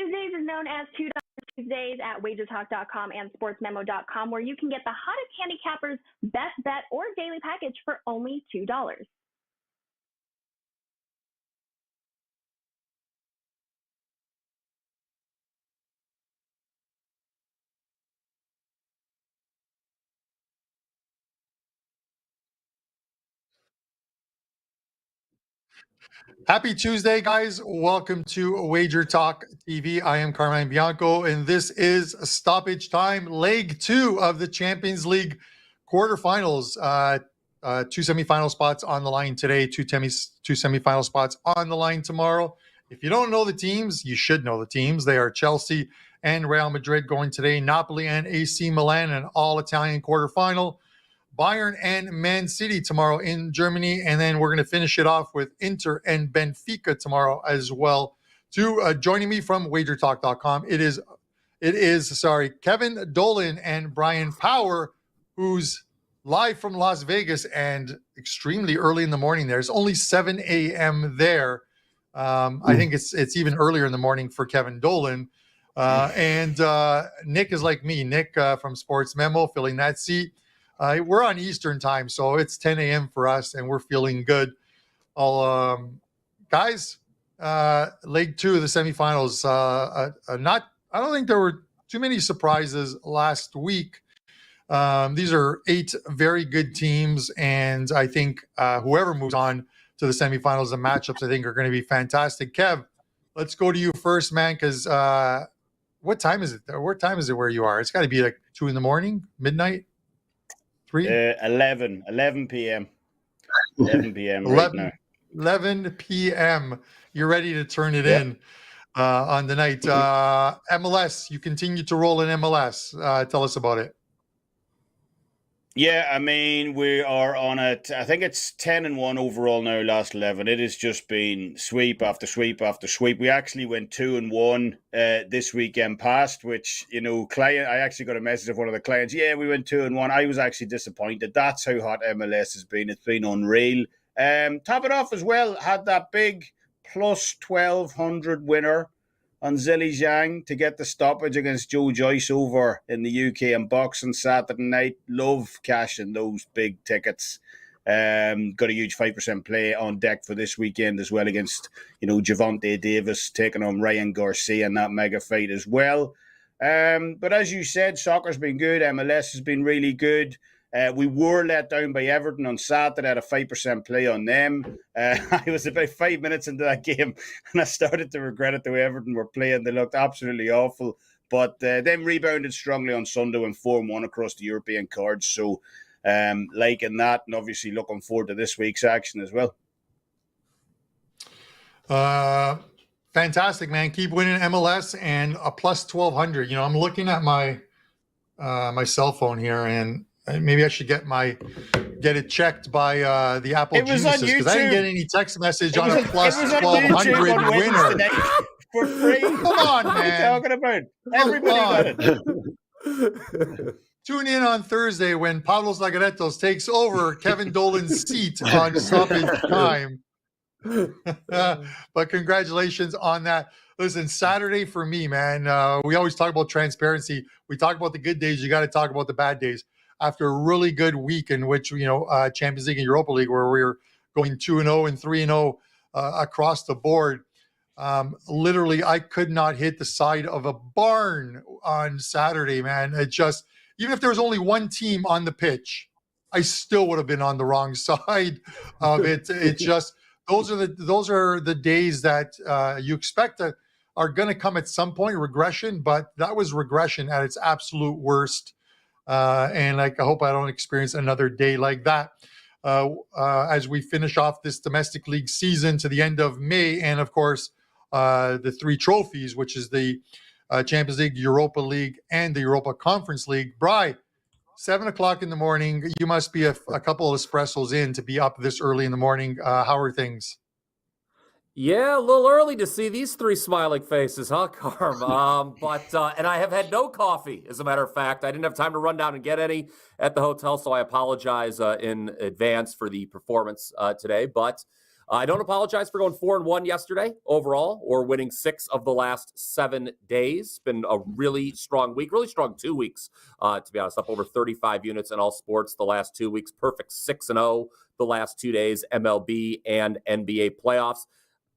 Tuesdays is known as $2 Tuesdays at WagerTalk.com and SportsMemo.com, where you can get the hottest handicappers' best bet or daily package for only $2. Happy Tuesday, guys. Welcome to WagerTalk TV. I am Carmine Bianco, and this is Stoppage Time, Leg 2 of the Champions League quarterfinals. Two semifinal spots on the line today, two semifinal spots on the line tomorrow. If you don't know the teams, you should know the teams. They are Chelsea and Real Madrid going today, Napoli and AC Milan, an all-Italian quarterfinal. Bayern and Man City tomorrow in Germany, and then we're going to finish it off with Inter and Benfica tomorrow as well. Joining me from WagerTalk.com, it is Kevin Dolan and Bryan Power, who's live from Las Vegas and extremely early in the morning there. It's only 7 a.m. there. I think it's even earlier in the morning for Kevin Dolan. And Nick is like me. Nick from Sports Memo, filling that seat. We're on Eastern time, so it's 10 a.m. for us, and we're feeling good. Guys, leg 2 of the semifinals. I don't think there were too many surprises last week. These are 8 very good teams, and I think whoever moves on to the semifinals, the matchups I think are going to be fantastic. Kev, let's go to you first, man, because what time is it? What time is it where you are? It's got to be like 2 in the morning, midnight. 11 p.m. 11 p.m. right now. 11 p.m. You're ready to turn it in on the night. MLS, you continue to roll in MLS. Tell us about it. Yeah, I mean, we are on it. I think it's 10-1 overall now, last 11. It has just been sweep after sweep after sweep. We actually went 2-1 this weekend past, which, I actually got a message of one of the clients. Yeah, we went 2-1. I was actually disappointed. That's how hot MLS has been. It's been unreal. Top it off as well, had that big plus 1,200 winner on Zilly Zhang to get the stoppage against Joe Joyce over in the UK and boxing Saturday night. Love cashing those big tickets. Got a huge 5% play on deck for this weekend as well against, Javonte Davis taking on Ryan Garcia in that mega fight as well. But as you said, soccer's been good. MLS has been really good. We were let down by Everton on Saturday at a 5% play on them. I was about 5 minutes into that game and I started to regret it the way Everton were playing. They looked absolutely awful. But them rebounded strongly on Sunday and 4-1 across the European cards. So liking that, and obviously looking forward to this week's action as well. Fantastic, man. Keep winning MLS and a plus 1,200. I'm looking at my my cell phone here, and maybe I should get it checked by the Apple geniuses, because I didn't get any text message on a plus 1,200 winner. For free. Come on, man. What are you talking about? Everybody got it. Tune in on Thursday when Pablo Zagaretos takes over Kevin Dolan's seat on Stoppage Time. But congratulations on that. Listen, Saturday for me, man, we always talk about transparency. We talk about the good days. You got to talk about the bad days. After a really good week in which, Champions League and Europa League, where we were going 2-0 and 3-0 across the board, literally I could not hit the side of a barn on Saturday, man. It just, even if there was only one team on the pitch, I still would have been on the wrong side of it. It just, those are the days that you expect are going to come at some point, regression, but that was regression at its absolute worst. And I hope I don't experience another day like that as we finish off this domestic league season to the end of May. And of course, the 3 trophies, which is the Champions League, Europa League, and the Europa Conference League. Bryan, 7 o'clock in the morning. You must be a couple of espressos in to be up this early in the morning. How are things? Yeah, a little early to see these 3 smiling faces, huh, Carm? And I have had no coffee, as a matter of fact. I didn't have time to run down and get any at the hotel, so I apologize in advance for the performance today. But I don't apologize for going 4-1 yesterday overall, or winning 6 of the last 7 days. Been a really strong week, really strong 2 weeks, to be honest. Up over 35 units in all sports the last 2 weeks. Perfect 6-0 the last 2 days, MLB and NBA playoffs.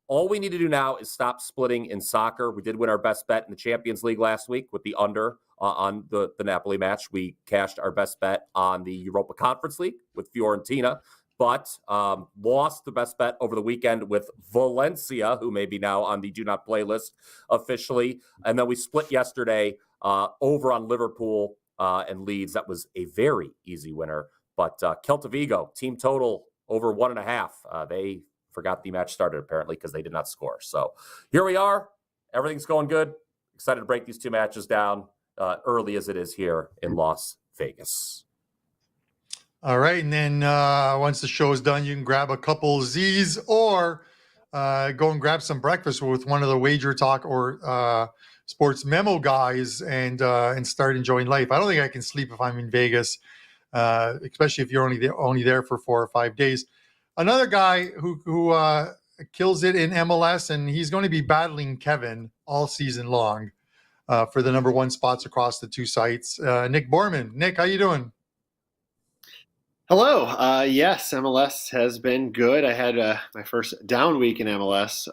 All we need to do now is stop splitting in soccer. We did win our best bet in the Champions League last week with the under on the Napoli match. We cashed our best bet on the Europa Conference League with Fiorentina, but lost the best bet over the weekend with Valencia, who may be now on the do not play list officially. And then we split yesterday over on Liverpool and Leeds. That was a very easy winner. But Celta Vigo, team total over 1.5. They forgot the match started, apparently, because they did not score. So here we are. Everything's going good. Excited to break these 2 matches down early as it is here in Las Vegas. All right. And then once the show is done, you can grab a couple Z's or go and grab some breakfast with one of the Wager Talk or Sports Memo guys and start enjoying life. I don't think I can sleep if I'm in Vegas, especially if you're only there for 4 or 5 days. Another guy who kills it in MLS, and he's going to be battling Kevin all season long for the number 1 spots across the 2 sites. Nick Borman. Nick, how you doing? Hello. Yes, MLS has been good. I had my first down week in MLS,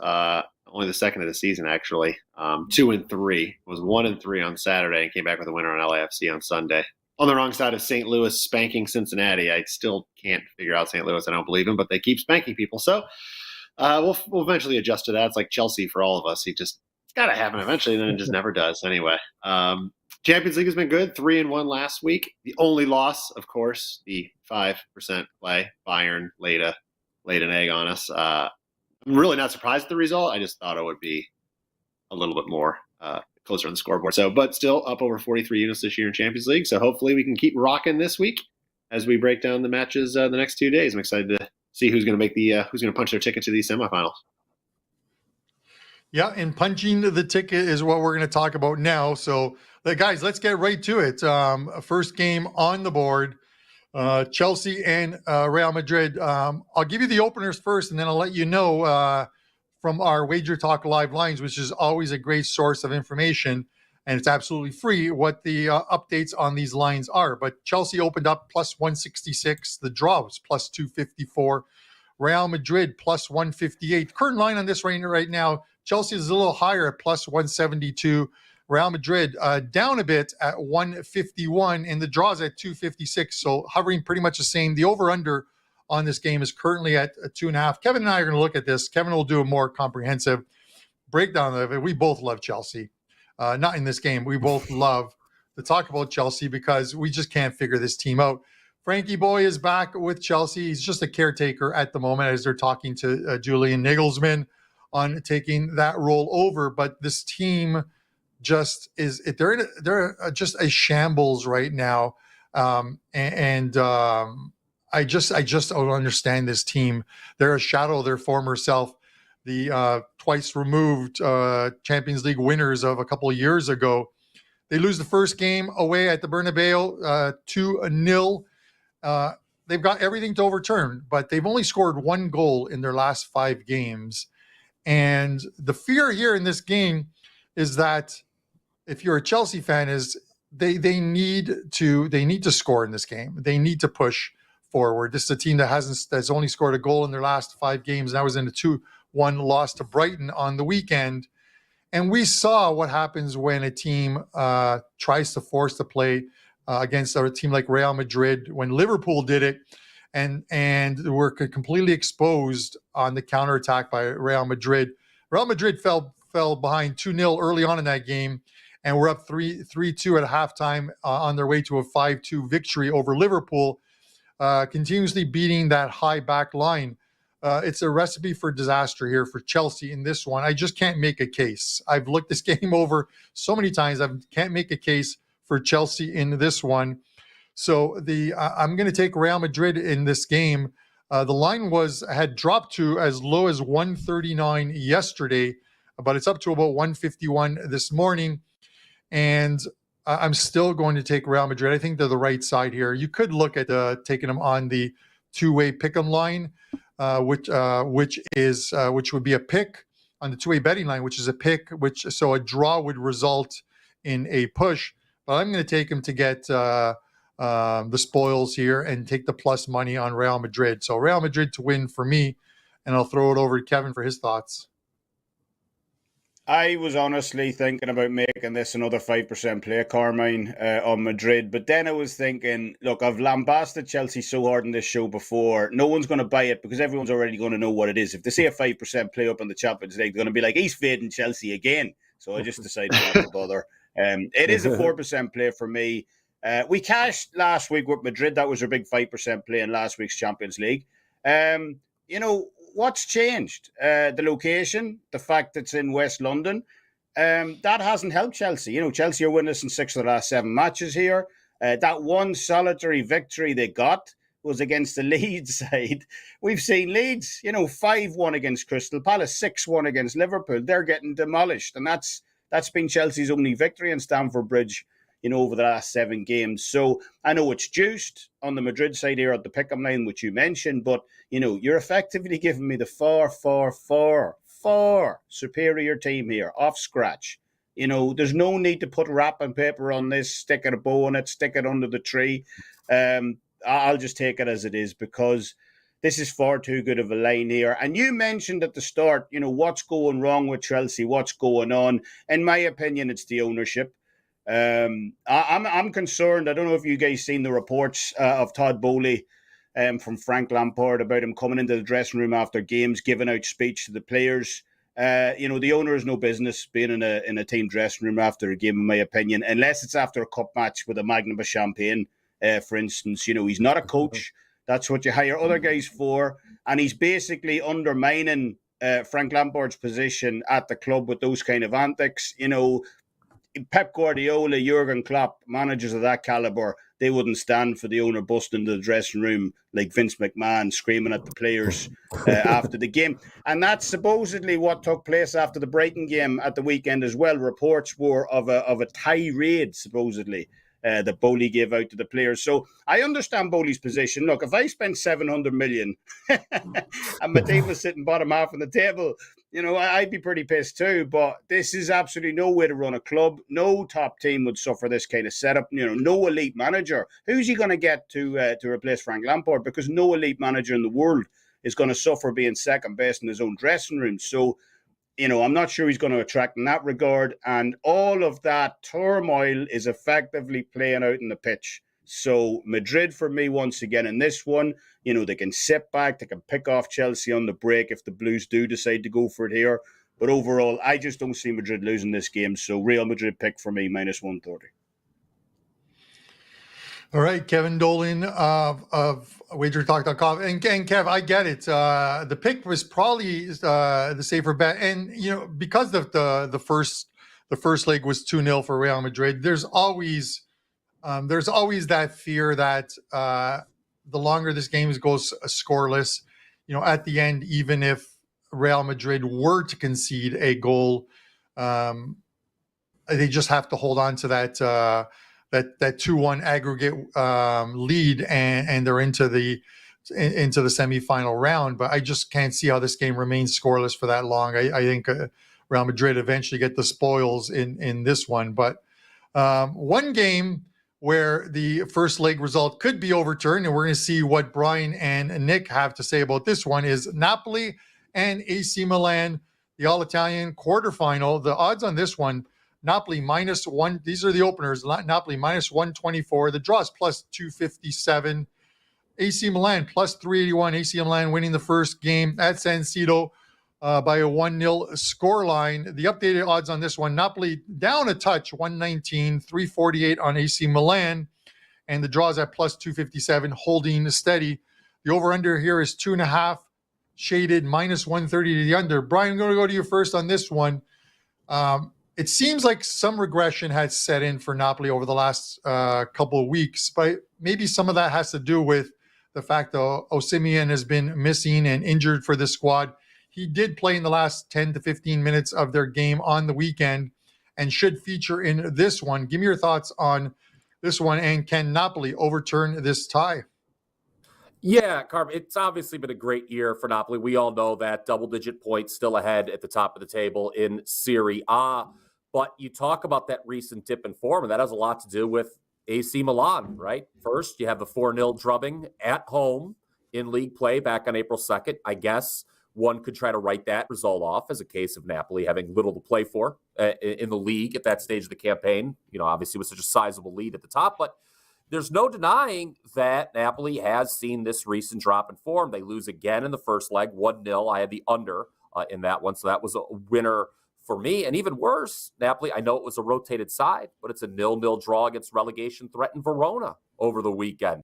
only the second of the season, actually. 2-3. Was 1-3 on Saturday and came back with a winner on LAFC on Sunday. On the wrong side of St. Louis spanking Cincinnati. I still can't figure out St. Louis. I don't believe him, but they keep spanking people. So we'll eventually adjust to that. It's like Chelsea for all of us. It's got to happen eventually, and then it just never does. Anyway, Champions League has been good. 3-1 last week. The only loss, of course, the 5% play. Bayern laid an egg on us. I'm really not surprised at the result. I just thought it would be a little bit more closer on the scoreboard. So, but still up over 43 units this year in Champions League. So hopefully we can keep rocking this week as we break down the matches the next 2 days. I'm excited to see who's going to punch their ticket to these semifinals. Yeah, and punching the ticket is what we're going to talk about now. So, guys, let's get right to it. First game on the board, Chelsea and Real Madrid. I'll give you the openers first, and then I'll let you know from our Wager Talk live lines, which is always a great source of information, and it's absolutely free, what the updates on these lines are. But Chelsea opened up plus 166. The draw was plus 254. Real Madrid plus 158. Current line on this right now, Chelsea is a little higher at plus 172. Real Madrid down a bit at 151, and the draws at 256. So hovering pretty much the same. The over-under on this game is currently at 2.5. Kevin and I are going to look at this. Kevin will do a more comprehensive breakdown of it. We both love Chelsea. Not in this game. We both love to talk about Chelsea because we just can't figure this team out. Frankie Boy is back with Chelsea. He's just a caretaker at the moment as they're talking to Julian Nagelsmann on taking that role over. But this team just is they're just a shambles right now. I just don't understand this team. They're a shadow of their former self. The twice removed Champions League winners of a couple of years ago. They lose the first game away at the Bernabeu 2-0. They've got everything to overturn, but they've only scored 1 goal in their last 5 games. And the fear here in this game is that if you're a Chelsea fan, is they need to score in this game. They need to push forward. This is a team that's only scored a goal in their last 5 games. That was in a 2-1 loss to Brighton on the weekend. And we saw what happens when a team tries to force the play against a team like Real Madrid, when Liverpool did it and were completely exposed on the counterattack by Real Madrid. Real Madrid fell behind 2-0 early on in that game, and we're up 3-2 at halftime on their way to a 5-2 victory over Liverpool, continuously beating that high back line. It's a recipe for disaster here for Chelsea in this one. I just can't make a case. I've looked this game over so many times. I can't make a case for Chelsea in this one. So I'm going to take Real Madrid in this game. The line had dropped to as low as 139 yesterday, but it's up to about 151 this morning. And I'm still going to take Real Madrid. I think they're the right side here. You could look at taking them on the two-way pick'em line. which would be a pick on the 2-way betting line, which is a pick, so a draw would result in a push. But I'm going to take him to get the spoils here and take the plus money on Real Madrid. So Real Madrid to win for me, and I'll throw it over to Kevin for his thoughts. I was honestly thinking about making this another 5% play, Carmine, on Madrid. But then I was thinking, look, I've lambasted Chelsea so hard in this show before. No one's going to buy it because everyone's already going to know what it is. If they see a 5% play up in the Champions League, they're going to be like, he's fading Chelsea again. So I just decided not to bother. It is a 4% play for me. We cashed last week with Madrid. That was our big 5% play in last week's Champions League. What's changed? The location, the fact that it's in West London, that hasn't helped Chelsea. Chelsea are winners in 6 of the last 7 matches here. That one solitary victory they got was against the Leeds side. We've seen Leeds, 5-1 against Crystal Palace, 6-1 against Liverpool. They're getting demolished, and that's been Chelsea's only victory in Stamford Bridge, over the last 7 games. So I know it's juiced on the Madrid side here at the pick-up line, which you mentioned, but, you're effectively giving me the far superior team here, off scratch. There's no need to put wrapping paper on this, stick a bow on it, stick it under the tree. I'll just take it as it is because this is far too good of a line here. And you mentioned at the start, what's going wrong with Chelsea, what's going on. In my opinion, it's the ownership. I'm concerned. I don't know if you guys seen the reports of Todd Bowley from Frank Lampard about him coming into the dressing room after games, giving out speech to the players. The owner has no business being in a team dressing room after a game, in my opinion, unless it's after a cup match with a magnum of champagne, for instance. He's not a coach. That's what you hire other guys for. And he's basically undermining Frank Lampard's position at the club with those kind of antics. Pep Guardiola, Jurgen Klopp, managers of that caliber, they wouldn't stand for the owner busting into the dressing room like Vince McMahon screaming at the players after the game. And that's supposedly what took place after the Brighton game at the weekend as well. Reports were of a tirade, supposedly, that Bowley gave out to the players. So I understand Bowley's position. Look, if I spent 700 million and my team was sitting bottom half on the table, I'd be pretty pissed too. But this is absolutely no way to run a club. No top team would suffer this kind of setup. No elite manager. Who's he going to get to replace Frank Lampard? Because no elite manager in the world is going to suffer being second best in his own dressing room. So, I'm not sure he's going to attract in that regard. And all of that turmoil is effectively playing out in the pitch. So Madrid for me, once again, in this one, they can sit back, they can pick off Chelsea on the break if the Blues do decide to go for it here. But overall, I just don't see Madrid losing this game. So Real Madrid pick for me, minus 130. All right, Kevin Dolan of WagerTalk.com. And Kev, I get it. The pick was probably the safer bet. And, because of the first leg was 2-0 for Real Madrid, there's always that fear that the longer this game goes scoreless, at the end, even if Real Madrid were to concede a goal, they just have to hold on to that 2-1 aggregate lead, and they're into the semifinal round. But I just can't see how this game remains scoreless for that long. I think Real Madrid eventually get the spoils in this one. But one game where the first leg result could be overturned, and we're going to see what Bryan and Nick have to say about this one, is Napoli and AC Milan, the All-Italian quarterfinal. The odds on this one, Napoli -1. These are the openers. Napoli -124. The draw is +257. AC Milan +381. AC Milan winning the first game at San Siro by a 1-0 scoreline. The updated odds on this one, Napoli down a touch, 119, 348 on AC Milan. And the draw is at +257, holding steady. The over-under here is 2.5, shaded -130 to the under. Bryan, I'm going to go to you first on this one. It seems like some regression has set in for Napoli over the last couple of weeks, but maybe some of that has to do with the fact that Osimhen has been missing and injured for the squad. He did play in the last 10 to 15 minutes of their game on the weekend and should feature in this one. Give me your thoughts on this one, and can Napoli overturn this tie? Yeah, Carm, it's obviously been a great year for Napoli. We all know that double-digit points still ahead at the top of the table in Serie A. But you talk about that recent dip in form, and that has a lot to do with AC Milan, right? First, you have the 4-0 drubbing at home in league play back on April 2nd. I guess one could try to write that result off as a case of Napoli having little to play for in the league at that stage of the campaign. Obviously with such a sizable lead at the top, but there's no denying that Napoli has seen this recent drop in form. They lose again in the first leg, 1-0. I had the under in that one, so that was a winner for me. And even worse, Napoli, I know it was a rotated side, but it's a 0-0 draw against relegation-threatened Verona over the weekend.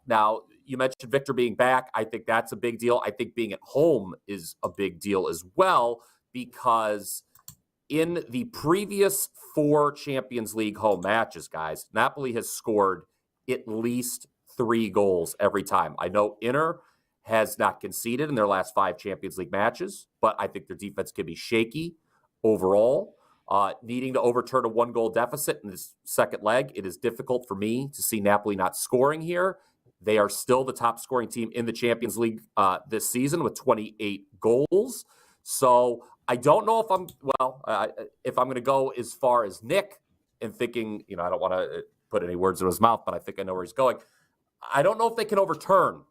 Now, you mentioned Victor being back. I think that's a big deal. I think being at home is a big deal as well, because in the previous 4 Champions League home matches, guys, Napoli has scored at least 3 goals every time. I know Inter has not conceded in their last 5 Champions League matches, but I think their defense can be shaky overall. Needing to overturn a 1-goal deficit in this second leg, it is difficult for me to see Napoli not scoring here. They are still the top scoring team in the Champions League this season with 28 goals. So I don't know if I'm going to go as far as Nick and thinking, I don't want to put any words in his mouth, but I think I know where he's going. I don't know if they can overturn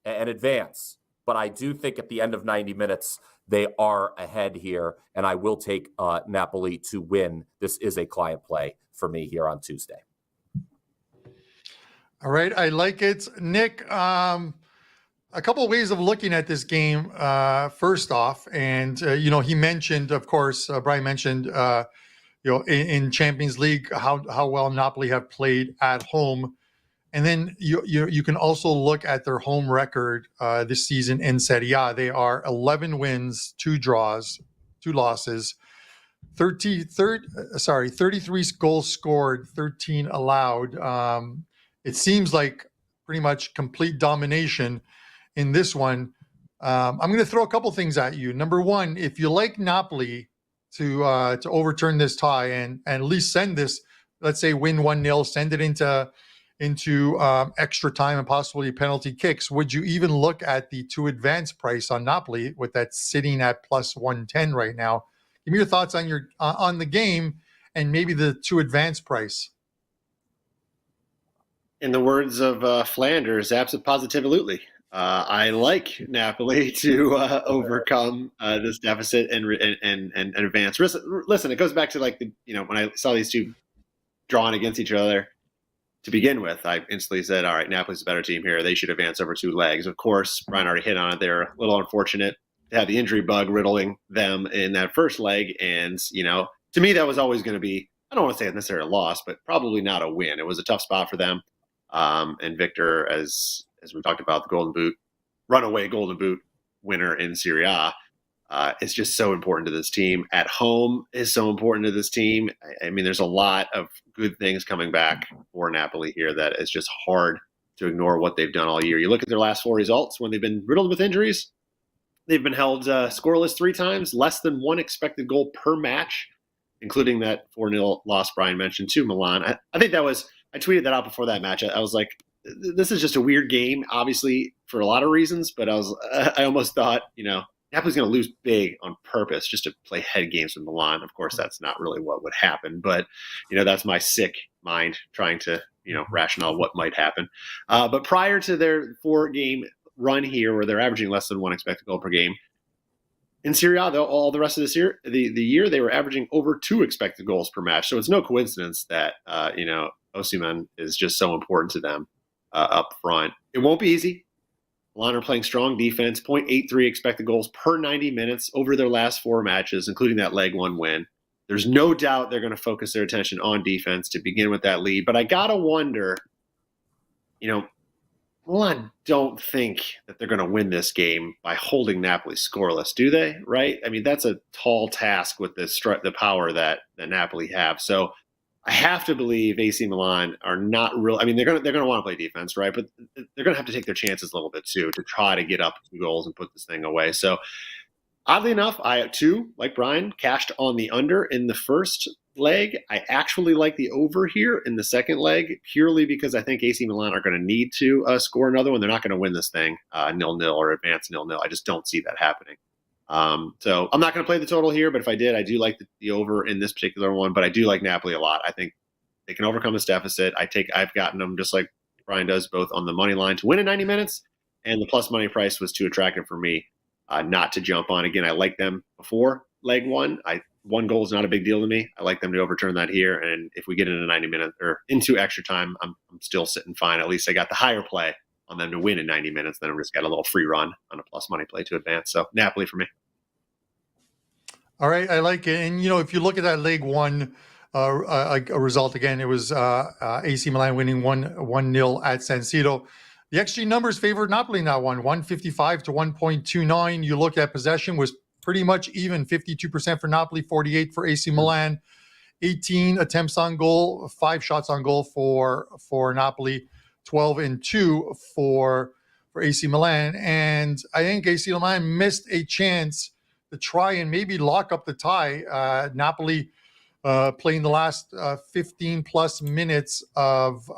and advance, but I do think at the end of 90 minutes, they are ahead here, and I will take Napoli to win. This is a client play for me here on Tuesday. All right, I like it. Nick, a couple of ways of looking at this game. First off, and he mentioned, of course, Bryan mentioned, in Champions League how well Napoli have played at home, and then you can also look at their home record this season in Serie A. They are 11 wins, 2 draws, 2 losses, 33 goals scored, 13 allowed. It seems like pretty much complete domination in this one. I'm going to throw a couple things at you. Number one, if you like Napoli to overturn this tie and at least send this, let's say win 1-0, send it into extra time and possibly penalty kicks, would you even look at the 2 advance price on Napoli with that sitting at plus 110 right now? Give me your thoughts on on the game and maybe the 2 advance price. In the words of Flanders, absolutely. I like Napoli to overcome this deficit and advance. Listen, it goes back to when I saw these two drawn against each other to begin with, I instantly said, all right, Napoli's a better team here. They should advance over 2 legs. Of course, Bryan already hit on it. They're a little unfortunate to have the injury bug riddling them in that first leg. And, to me, that was always going to be, I don't want to say necessarily a loss, but probably not a win. It was a tough spot for them. And Victor, as we talked about, the Golden Boot, runaway Golden Boot winner in Serie A, is just so important to this team. At home is so important to this team. I mean, there's a lot of good things coming back for Napoli here that is just hard to ignore what they've done all year. You look at their last 4 results when they've been riddled with injuries. They've been held scoreless 3 times, less than 1 expected goal per match, including that 4-0 loss Bryan mentioned to Milan. I think I tweeted that out before that match. I was like, this is just a weird game, obviously, for a lot of reasons, but I almost thought, Napoli's going to lose big on purpose just to play head games with Milan. Of course, that's not really what would happen, but, that's my sick mind trying to, rationale what might happen. But prior to their 4-game run here, where they're averaging less than 1 expected goal per game, in Serie A, though, all the rest of this year, the year, they were averaging over 2 expected goals per match. So it's no coincidence that, Osimhen is just so important to them up front. It won't be easy. Milan are playing strong defense, 0.83 expected goals per 90 minutes over their last 4 matches, including that leg 1 win. There's no doubt they're going to focus their attention on defense to begin with that lead. But I got to wonder, Milan don't think that they're going to win this game by holding Napoli scoreless, do they? Right? I mean, that's a tall task with the power that Napoli have. So I have to believe AC Milan are not real. I mean, they're going to want to play defense, right? But they're going to have to take their chances a little bit too to try to get up 2 goals and put this thing away. So Oddly enough, I too, like Bryan, cashed on the under in the first leg. I actually like the over here in the second leg, purely because I think AC Milan are going to need to score another one. They're not going to win this thing 0-0 or advance 0-0. I just don't see that happening. So I'm not going to play the total here, but if I did, I do like the over in this particular one. But I do like Napoli a lot. I think they can overcome this deficit. I've gotten them just like Bryan does, both on the money line to win in 90 minutes, and the plus money price was too attractive for me not to jump on. Again, I like them before leg one. One goal is not a big deal to me. I like them to overturn that here. And if we get into 90 minutes or into extra time, I'm still sitting fine. At least I got the higher play on them to win in 90 minutes. Then I'm just got a little free run on a plus money play to advance. So Napoli for me. All right, I like it. And, if you look at that leg one a result, again, it was AC Milan winning 1-0 at San Siro. The XG numbers favored Napoli in that one, 155 to 1.29. You look at possession was pretty much even, 52% for Napoli, 48 for AC Milan, 18 attempts on goal, 5 shots on goal for Napoli, 12 and 2 for AC Milan. And I think AC Milan missed a chance to try and maybe lock up the tie. Napoli playing the last 15 plus minutes of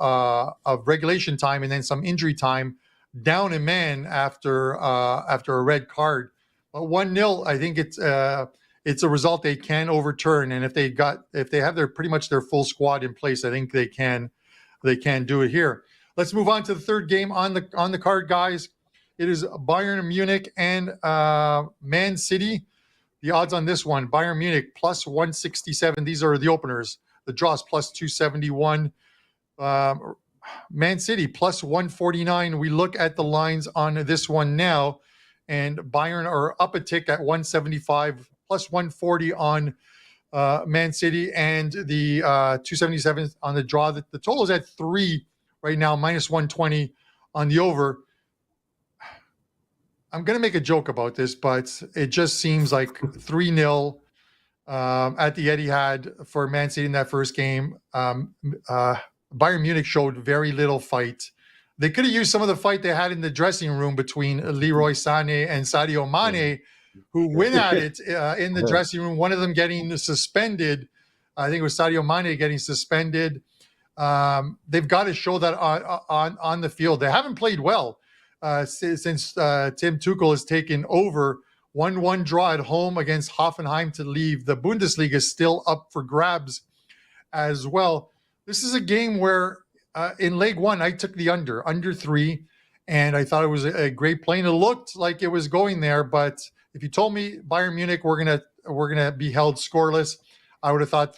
regulation time and then some injury time, down a man after a red card. 1-0, I think it's a result they can overturn, and if they have pretty much their full squad in place, I think they can do it here. Let's move on to the third game on the card, guys. It is Bayern Munich and Man City. The odds on this one: Bayern Munich plus 167. These are the openers. The draws plus 271. Man City plus 149. We look at the lines on this one now, and Bayern are up a tick at 175, plus 140 on Man City, and the 277 on the draw. The total is at 3 right now, minus 120 on the over. I'm going to make a joke about this, but it just seems like 3-0 at the Etihad for Man City in that first game. Bayern Munich showed very little fight. They could have used some of the fight they had in the dressing room between Leroy Sané and Sadio Mane, who went at it in the dressing room, one of them getting suspended. I think it was Sadio Mane getting suspended. They've got to show that on the field. They haven't played well since Tim Tuchel has taken over. 1-1 draw at home against Hoffenheim to leave. The Bundesliga is still up for grabs as well. This is a game where in leg one, I took the under 3, and I thought it was a great play. And it looked like it was going there, but if you told me Bayern Munich we're gonna be held scoreless, I would have thought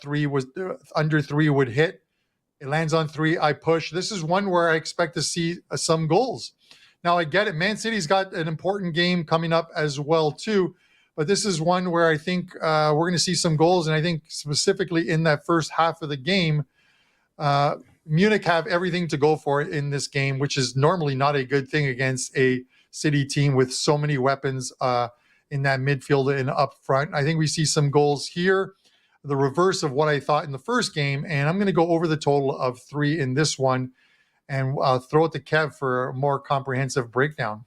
under 3 would hit. It lands on 3. I push. This is one where I expect to see some goals. Now, I get it. Man City's got an important game coming up as well, too. But this is one where I think we're going to see some goals. And I think specifically in that first half of the game, Munich have everything to go for it in this game, which is normally not a good thing against a City team with so many weapons in that midfield and up front. I think we see some goals here, the reverse of what I thought in the first game. And I'm going to go over the total of 3 in this one. And throw it to Kev for a more comprehensive breakdown.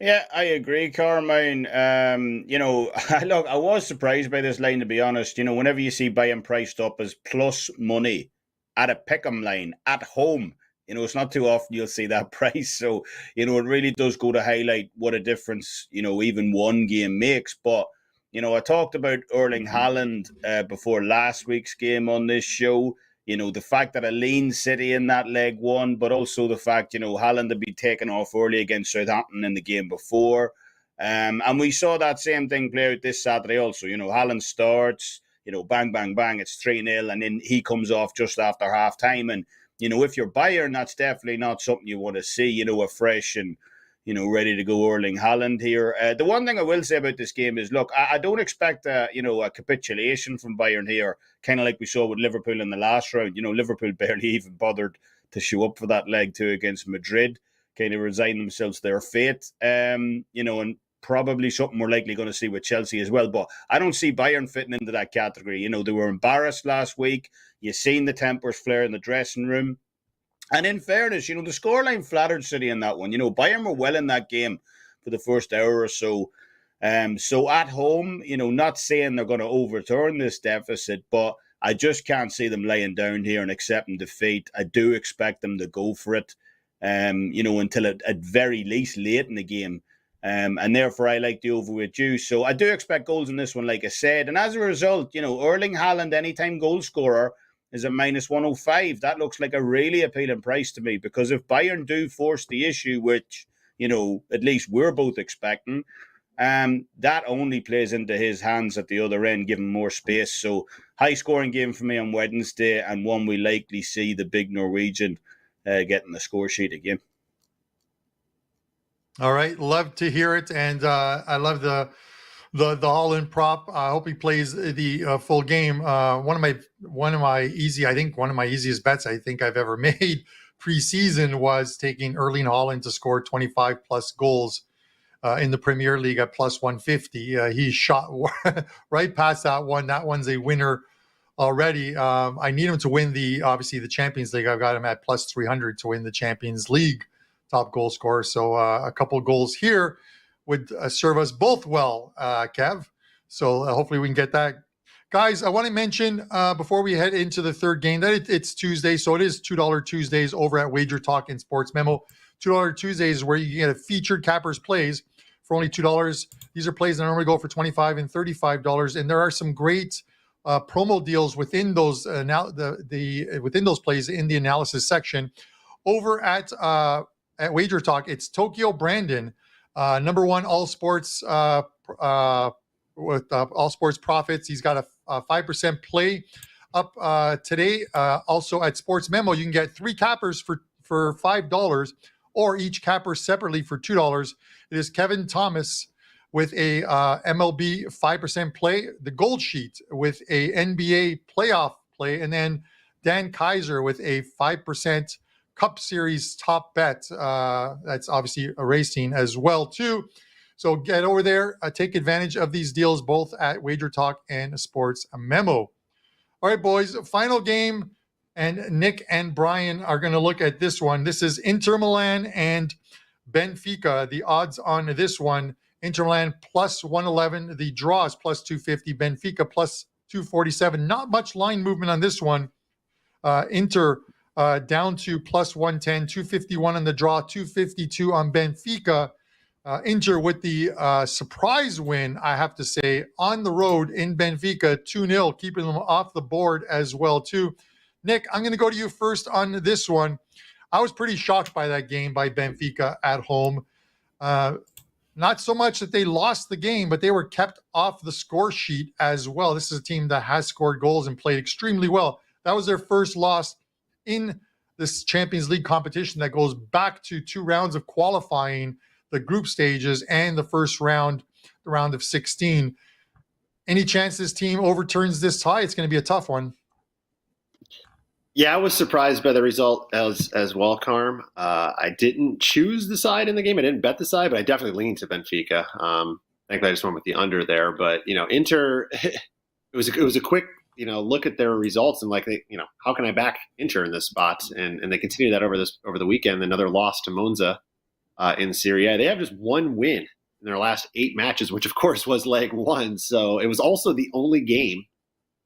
Yeah, I agree, Carmine. Look, I was surprised by this line, to be honest. Whenever you see Bayern priced up as plus money at a pick'em line at home, it's not too often you'll see that price. So, it really does go to highlight what a difference, even one game makes. But, I talked about Erling Haaland before last week's game on this show. The fact that a lean City in that leg one, but also the fact, Haaland had been taken off early against Southampton in the game before. And we saw that same thing play out this Saturday also. Haaland starts, bang, bang, bang, it's 3-0, and then he comes off just after half time. And, if you're Bayern, that's definitely not something you want to see, a fresh and, ready to go Erling Haaland here. The one thing I will say about this game is, look, I don't expect a capitulation from Bayern here, kind of like we saw with Liverpool in the last round. Liverpool barely even bothered to show up for that leg 2 against Madrid, kind of resign themselves to their fate, and probably something we're likely going to see with Chelsea as well. But I don't see Bayern fitting into that category. They were embarrassed last week. You've seen the tempers flare in the dressing room. And in fairness, the scoreline flattered City in that one. Bayern were well in that game for the first hour or so. So at home, not saying they're going to overturn this deficit, but I just can't see them laying down here and accepting defeat. I do expect them to go for it, until at very least late in the game. And therefore, I like the over with you. So I do expect goals in this one, like I said. And as a result, Erling Haaland, anytime goal scorer, is at -105. That looks like a really appealing price to me, because if Bayern do force the issue, which, at least we're both expecting, that only plays into his hands at the other end, giving more space. So high scoring game for me on Wednesday, and one we likely see the big Norwegian getting the score sheet again. All right, love to hear it, and I love the Haaland prop. I hope he plays the full game. One of my easiest bets I think I've ever made preseason was taking Erling Haaland to score 25 plus goals in the Premier League at +150. He shot right past that one. That one's a winner already. I need him to win obviously the Champions League. I've got him at +300 to win the Champions League top goal scorer. So a couple goals here would serve us both well, Kev. So hopefully we can get that. Guys, I want to mention before we head into the third game that it's Tuesday. So it is $2 Tuesdays over at WagerTalk and Sports Memo. $2 Tuesdays is where you get a featured cappers plays for only $2. These are plays that normally go for $25 and $35. And there are some great promo deals within those within those plays in the analysis section. Over at WagerTalk, it's Tokyo Brandon, number one all sports with all sports profits. He's got a 5% play up today. Also at Sports Memo, you can get 3 cappers for $5, or each capper separately for $2. It is Kevin Thomas with a MLB 5% play, the Gold Sheet with a NBA playoff play, and then Dan Kaiser with a 5% Cup Series top bet. That's obviously a racing as well too. So get over there, take advantage of these deals both at WagerTalk and Sports Memo. All right, boys, final game, and Nick and Bryan are going to look at this one. This is Inter Milan and Benfica. The odds on this one: Inter Milan +111. The draw is +250. Benfica +247. Not much line movement on this one. Inter down to +110, 251 on the draw, 252 on Benfica. Inter with the surprise win, I have to say, on the road in Benfica, 2-0, keeping them off the board as well too. Nick, I'm going to go to you first on this one. I was pretty shocked by that game by Benfica at home. Not so much that they lost the game, but they were kept off the score sheet as well. This is a team that has scored goals and played extremely well. That was their first loss in this Champions League competition that goes back to 2 rounds of qualifying, the group stages and the first round, the round of 16. Any chance this team overturns this tie? It's going to be a tough one. Yeah, I was surprised by the result as well, Carm. I didn't choose the side in the game. I didn't bet the side, but I definitely leaned to Benfica. Thankfully, I just went with the under there. But, Inter, it was a quick, look at their results and how can I back Inter in this spot? And they continue that over the weekend. Another loss to Monza in Serie A. They have just one win in their last 8 matches, which of course was leg 1. So it was also the only game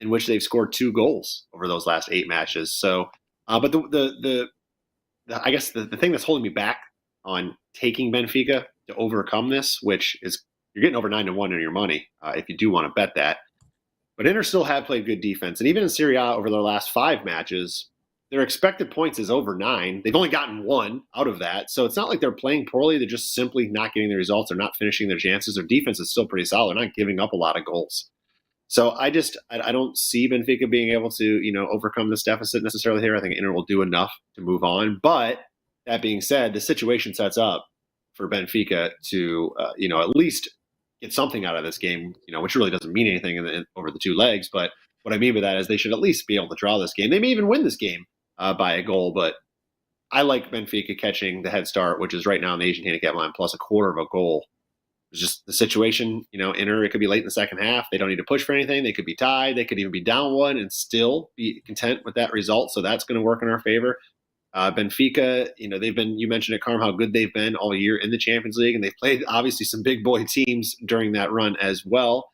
in which they've scored 2 goals over those last 8 matches. So, but the I guess the thing that's holding me back on taking Benfica to overcome this, which is you're getting over 9-1 on your money if you do want to bet that. But Inter still have played good defense, and even in Serie A over their last 5 matches, their expected points is over 9. They've only gotten 1 out of that, so it's not like they're playing poorly. They're just simply not getting the results. They're not finishing their chances. Their defense is still pretty solid. They're not giving up a lot of goals. So I don't see Benfica being able to, overcome this deficit necessarily here. I think Inter will do enough to move on. But that being said, the situation sets up for Benfica to, at least get something out of this game, which really doesn't mean anything over the 2 legs. But what I mean by that is they should at least be able to draw this game. They may even win this game by a goal. But I like Benfica catching the head start, which is right now in the Asian handicap line, plus a quarter of a goal. It's just the situation, Inter, it could be late in the second half. They don't need to push for anything. They could be tied. They could even be down 1 and still be content with that result. So that's going to work in our favor. Benfica, you mentioned it, Carm, how good they've been all year in the Champions League, and they've played obviously some big boy teams during that run as well.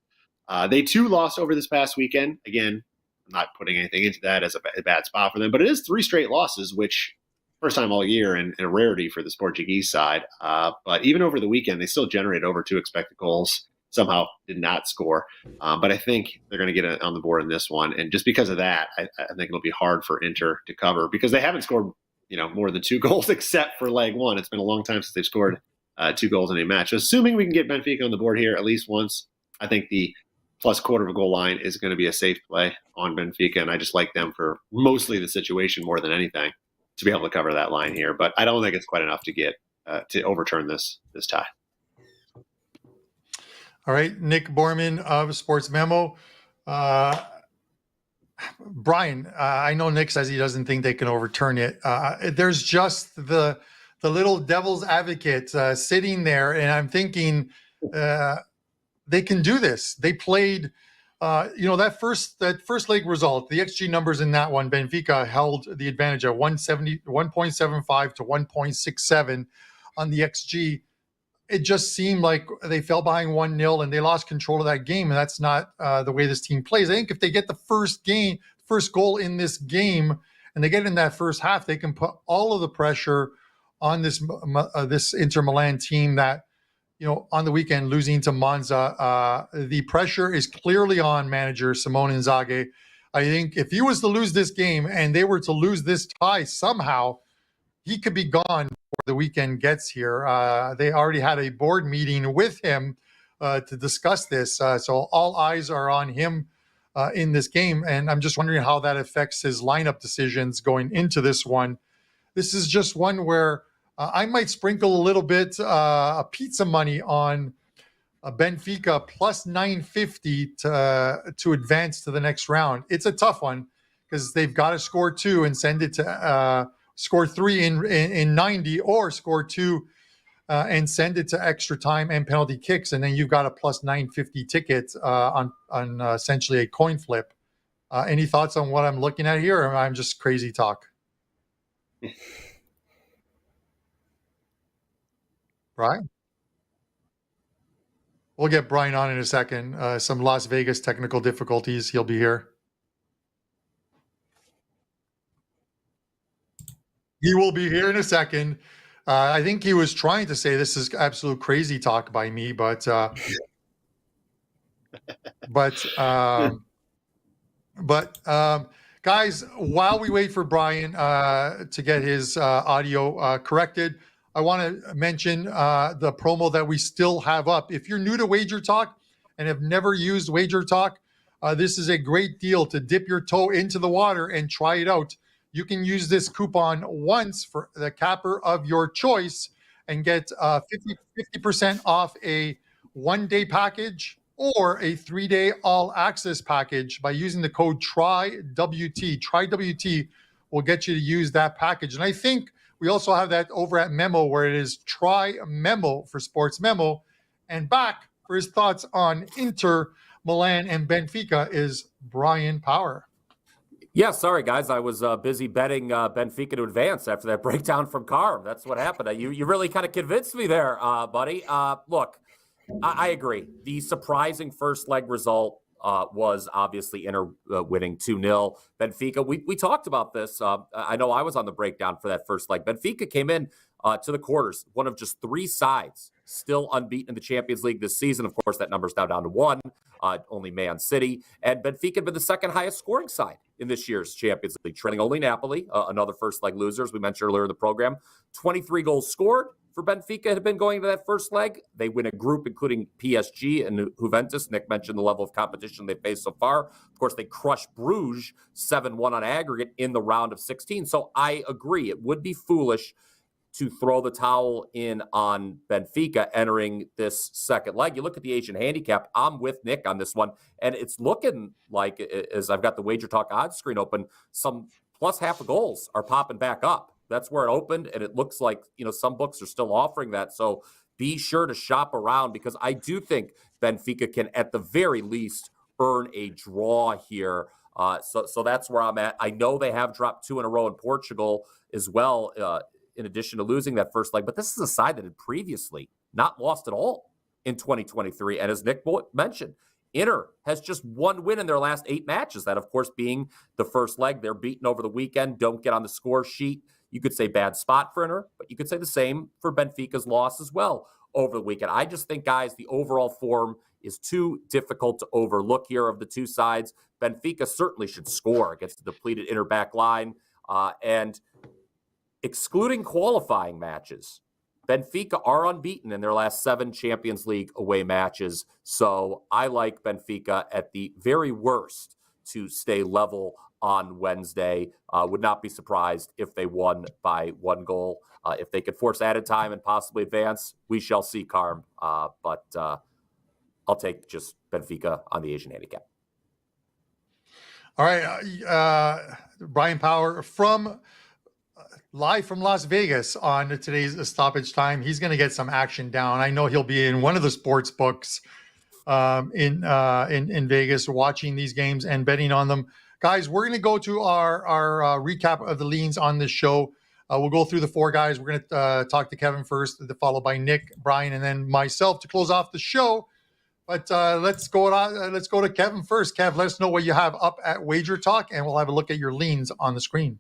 They too lost over this past weekend. Again, I'm not putting anything into that as a bad spot for them, but it is 3 straight losses, which first time all year and a rarity for the Portuguese side. But even over the weekend, they still generated over 2 expected goals. Somehow did not score. But I think they're going to get on the board in this one. And just because of that, I think it'll be hard for Inter to cover because they haven't scored more than 2 goals except for leg one. It's been a long time since they've scored 2 goals in a match. So assuming we can get Benfica on the board here at least once, I think the plus quarter of a goal line is going to be a safe play on Benfica. And I just like them for mostly the situation more than anything to be able to cover that line here. But I don't think it's quite enough to get to overturn this tie. All right, Nick Borman of Sports Memo. Bryan, I know Nick says he doesn't think they can overturn it. There's just the little devil's advocate sitting there, and I'm thinking they can do this. They played, that first leg result, the XG numbers in that one, Benfica held the advantage at 1.75 to 1.67 on the XG. It just seemed like they fell behind 1-0 and they lost control of that game. And that's not the way this team plays. I think if they get the first goal in this game and they get in that first half, they can put all of the pressure on this Inter Milan team that, on the weekend losing to Monza. The pressure is clearly on manager Simone Inzaghi. I think if he was to lose this game and they were to lose this tie somehow, he could be gone before the weekend gets here. They already had a board meeting with him to discuss this. So all eyes are on him in this game. And I'm just wondering how that affects his lineup decisions going into this one. This is just one where I might sprinkle a little bit pizza money on Benfica plus 950 to advance to the next round. It's a tough one because they've got to score 2 and send it to score 3 in 90 or score 2 and send it to extra time and penalty kicks. And then you've got a plus 950 ticket on essentially a coin flip. Any thoughts on what I'm looking at here? Or I'm just crazy talk? Bryan? We'll get Bryan on in a second. Some Las Vegas technical difficulties. He'll be here. He will be here in a second. I think he was trying to say this is absolute crazy talk by me, but guys, while we wait for Bryan to get his audio corrected, I want to mention the promo that we still have up. If you're new to WagerTalk and have never used WagerTalk, this is a great deal to dip your toe into the water and try it out. You can use this coupon once for the capper of your choice and get 50% off a 1-day package or a 3-day all-access package by using the code TRYWT. TRYWT will get you to use that package. And I think we also have that over at Memo where it is Try Memo for Sports Memo. And back for his thoughts on Inter Milan and Benfica is Bryan Power. Yeah, sorry, guys. I was busy betting Benfica to advance after that breakdown from Carm. That's what happened. You really kind of convinced me there, buddy. Look, I agree. The surprising first leg result was obviously Inter winning 2-0. Benfica, we talked about this. I know I was on the breakdown for that first leg. Benfica came in to the quarters, one of just 3 sides still unbeaten in the Champions League this season. Of course, that number's now down to 1, only Man City. And Benfica had been the second highest scoring side in this year's Champions League, trailing only Napoli, another first leg loser, as we mentioned earlier in the program. 23 goals scored for Benfica had been going into that first leg. They win a group including PSG and Juventus. Nick mentioned the level of competition they faced so far. Of course, they crushed Bruges 7-1 on aggregate in the round of 16. So I agree. It would be foolish to throw the towel in on Benfica entering this second leg. You look at the Asian handicap. I'm with Nick on this one, and it's looking like, as I've got the WagerTalk odds screen open, some plus half of goals are popping back up. That's where it opened, and it looks like, some books are still offering that. So be sure to shop around because I do think Benfica can, at the very least, earn a draw here So that's where I'm at. I know they have dropped 2 in a row in Portugal as well, in addition to losing that first leg. But this is a side that had previously not lost at all in 2023. And as Nick mentioned, Inter has just 1 win in their last 8 matches. That, of course, being the first leg. They're beaten over the weekend, don't get on the score sheet. You could say bad spot for Inter, but you could say the same for Benfica's loss as well over the weekend. I just think, guys, the overall form is too difficult to overlook here of the two sides. Benfica certainly should score against the depleted Inter back line. And excluding qualifying matches, Benfica are unbeaten in their last 7 Champions League away matches. So I like Benfica at the very worst to stay level on Wednesday. Would not be surprised if they won by 1 goal. If they could force added time and possibly advance, we shall see, Carm. But I'll take just Benfica on the Asian handicap. All right. Brian Power live from Las Vegas on today's Stoppage Time. He's going to get some action down. I know he'll be in one of the sports books in Vegas watching these games and betting on them. Guys, we're going to go to our recap of the leans on this show. We'll go through the 4 guys. We're going to talk to Kevin first, followed by Nick, Bryan, and then myself to close off the show. But let's go to Kevin first. Kev, let us know what you have up at WagerTalk, and we'll have a look at your leans on the screen.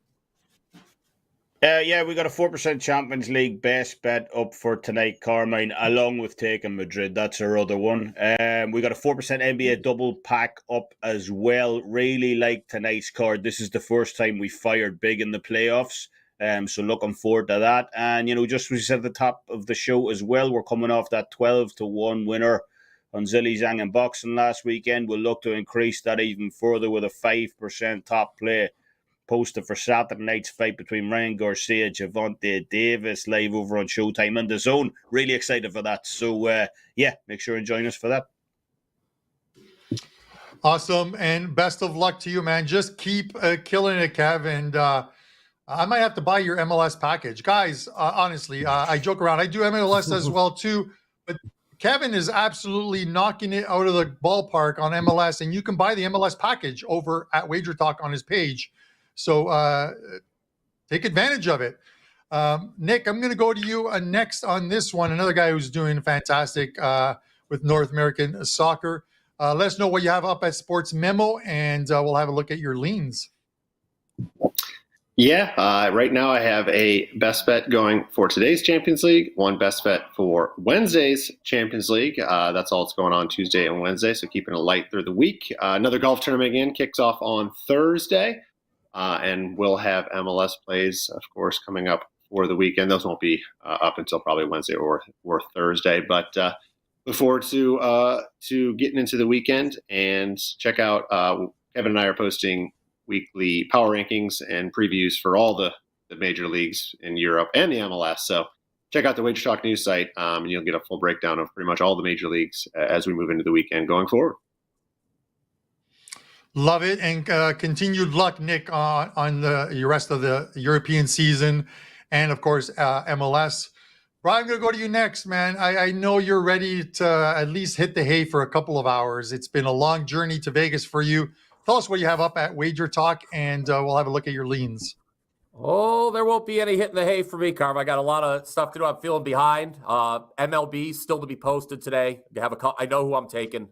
Yeah, we got a 4% Champions League best bet up for tonight, Carmine, along with taking Madrid. That's our other one. We got a 4% NBA double pack up as well. Really like tonight's card. This is the first time we fired big in the playoffs. So looking forward to that. And, just as we said at the top of the show as well, we're coming off that 12-1 winner on Zilly Zhang and boxing last weekend. We'll look to increase that even further with a 5% top play posted for Saturday night's fight between Ryan Garcia, Gervonta Davis, live over on Showtime and DAZN. Really excited for that. So, make sure and join us for that. Awesome. And best of luck to you, man. Just keep killing it, Kev. And I might have to buy your MLS package. Guys, honestly, I joke around. I do MLS as well, too. But Kevin is absolutely knocking it out of the ballpark on MLS. And you can buy the MLS package over at WagerTalk on his page. So take advantage of it. Nick, I'm going to go to you next on this one. Another guy who's doing fantastic with North American soccer. Let us know what you have up at Sports Memo, and we'll have a look at your leans. Yeah, right now I have a best bet going for today's Champions League, 1 best bet for Wednesday's Champions League. That's all that's going on Tuesday and Wednesday, so keeping it light through the week. Another golf tournament again kicks off on Thursday. And we'll have MLS plays, of course, coming up for the weekend. Those won't be up until probably Wednesday or Thursday. But look forward to getting into the weekend and check out. Kevin and I are posting weekly power rankings and previews for all the major leagues in Europe and the MLS. So check out the WagerTalk news site, and you'll get a full breakdown of pretty much all the major leagues as we move into the weekend going forward. Love it, and continued luck, Nick, on the rest of the European season, and of course MLS. Bryan, I'm going to go to you next, man. I know you're ready to at least hit the hay for a couple of hours. It's been a long journey to Vegas for you. Tell us what you have up at WagerTalk, and we'll have a look at your leans. Oh, there won't be any hitting the hay for me, Carm. I got a lot of stuff to do. I'm feeling behind. MLB still to be posted today. I know who I'm taking.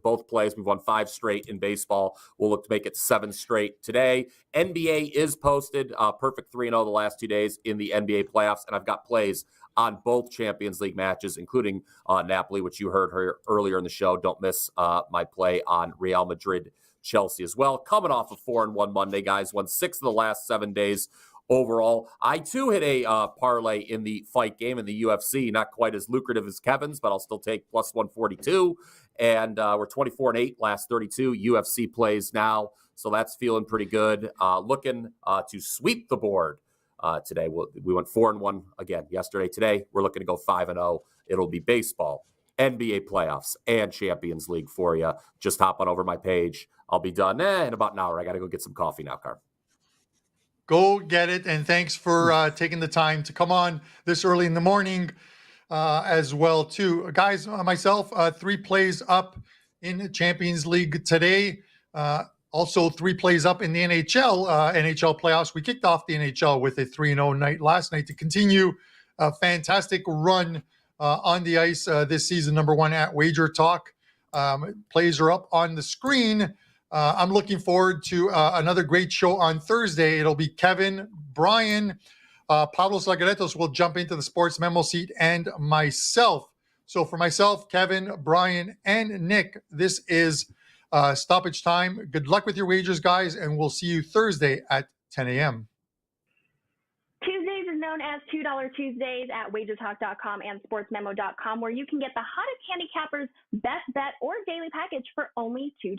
Both plays. We've won 5 straight in baseball. We'll look to make it 7 straight today. NBA is posted. Perfect 3-0 the last 2 days in the NBA playoffs. And I've got plays on both Champions League matches, including Napoli, which you heard her earlier in the show. Don't miss my play on Real Madrid Chelsea as well. Coming off a 4-1 Monday, guys. Won 6 of the last 7 days overall. I, too, hit a parlay in the fight game in the UFC. Not quite as lucrative as Kevin's, but I'll still take plus 142. And we're 24-8 last 32 UFC plays now. So that's feeling pretty good. Looking to sweep the board today. We went 4-1 again yesterday. Today, we're looking to go 5-0. It'll be baseball, NBA playoffs, and Champions League for you. Just hop on over my page. I'll be done in about an hour. I got to go get some coffee now, Carm. Go get it, and thanks for taking the time to come on this early in the morning as well, too. Guys, myself, 3 plays up in Champions League today. Also, 3 plays up in the NHL, NHL playoffs. We kicked off the NHL with a 3-0 night last night to continue a fantastic run on the ice this season, number 1 at WagerTalk. Plays are up on the screen. I'm looking forward to another great show on Thursday. It'll be Kevin, Bryan, Pablos Lagaretos will jump into the sports memo seat, and myself. So for myself, Kevin, Bryan, and Nick, this is Stoppage Time. Good luck with your wagers, guys, and we'll see you Thursday at 10 a.m. Tuesdays is known as $2 Tuesdays at WagerTalk.com and SportsMemo.com, where you can get the hottest handicappers' best bet or daily package for only $2.